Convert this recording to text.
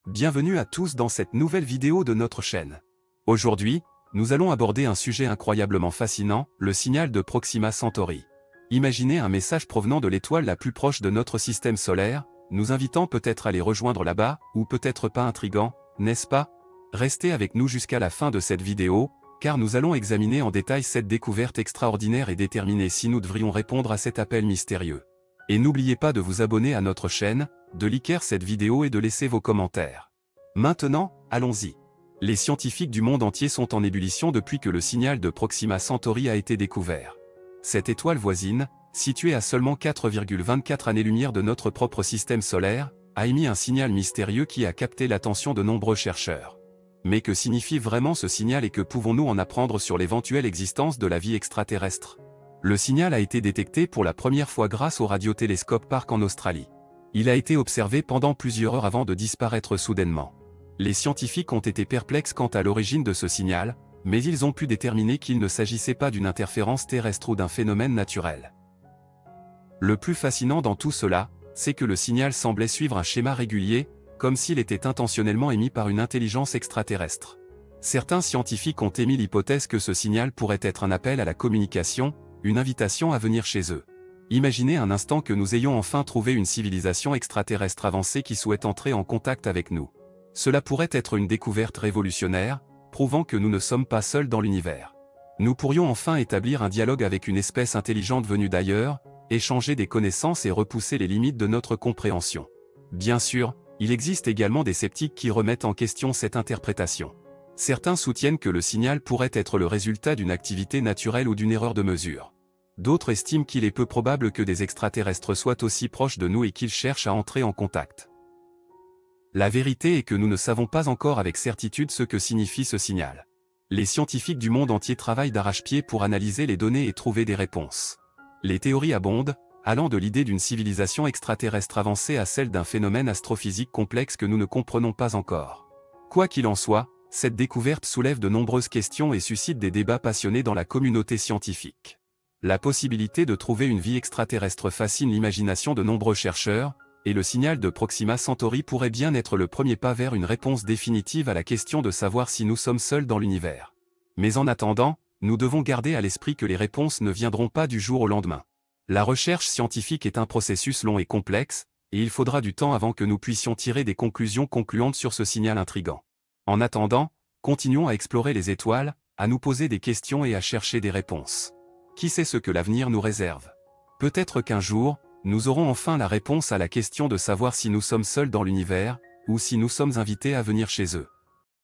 Bienvenue à tous dans cette nouvelle vidéo de notre chaîne. Aujourd'hui, nous allons aborder un sujet incroyablement fascinant, le signal de Proxima Centauri. Imaginez un message provenant de l'étoile la plus proche de notre système solaire, nous invitant peut-être à les rejoindre là-bas, ou peut-être pas intriguant, n'est-ce pas? Restez avec nous jusqu'à la fin de cette vidéo, car nous allons examiner en détail cette découverte extraordinaire et déterminer si nous devrions répondre à cet appel mystérieux. Et n'oubliez pas de vous abonner à notre chaîne, de liker cette vidéo et de laisser vos commentaires. Maintenant, allons-y. Les scientifiques du monde entier sont en ébullition depuis que le signal de Proxima Centauri a été découvert. Cette étoile voisine, située à seulement 4,24 années-lumière de notre propre système solaire, a émis un signal mystérieux qui a capté l'attention de nombreux chercheurs. Mais que signifie vraiment ce signal et que pouvons-nous en apprendre sur l'éventuelle existence de la vie extraterrestre? Le signal a été détecté pour la première fois grâce au radiotélescope Park en Australie. Il a été observé pendant plusieurs heures avant de disparaître soudainement. Les scientifiques ont été perplexes quant à l'origine de ce signal, mais ils ont pu déterminer qu'il ne s'agissait pas d'une interférence terrestre ou d'un phénomène naturel. Le plus fascinant dans tout cela, c'est que le signal semblait suivre un schéma régulier, comme s'il était intentionnellement émis par une intelligence extraterrestre. Certains scientifiques ont émis l'hypothèse que ce signal pourrait être un appel à la communication, une invitation à venir chez eux. Imaginez un instant que nous ayons enfin trouvé une civilisation extraterrestre avancée qui souhaite entrer en contact avec nous. Cela pourrait être une découverte révolutionnaire, prouvant que nous ne sommes pas seuls dans l'univers. Nous pourrions enfin établir un dialogue avec une espèce intelligente venue d'ailleurs, échanger des connaissances et repousser les limites de notre compréhension. Bien sûr, il existe également des sceptiques qui remettent en question cette interprétation. Certains soutiennent que le signal pourrait être le résultat d'une activité naturelle ou d'une erreur de mesure. D'autres estiment qu'il est peu probable que des extraterrestres soient aussi proches de nous et qu'ils cherchent à entrer en contact. La vérité est que nous ne savons pas encore avec certitude ce que signifie ce signal. Les scientifiques du monde entier travaillent d'arrache-pied pour analyser les données et trouver des réponses. Les théories abondent, allant de l'idée d'une civilisation extraterrestre avancée à celle d'un phénomène astrophysique complexe que nous ne comprenons pas encore. Quoi qu'il en soit, cette découverte soulève de nombreuses questions et suscite des débats passionnés dans la communauté scientifique. La possibilité de trouver une vie extraterrestre fascine l'imagination de nombreux chercheurs, et le signal de Proxima Centauri pourrait bien être le premier pas vers une réponse définitive à la question de savoir si nous sommes seuls dans l'univers. Mais en attendant, nous devons garder à l'esprit que les réponses ne viendront pas du jour au lendemain. La recherche scientifique est un processus long et complexe, et il faudra du temps avant que nous puissions tirer des conclusions concluantes sur ce signal intrigant. En attendant, continuons à explorer les étoiles, à nous poser des questions et à chercher des réponses. Qui sait ce que l'avenir nous réserve? Peut-être qu'un jour, nous aurons enfin la réponse à la question de savoir si nous sommes seuls dans l'univers, ou si nous sommes invités à venir chez eux.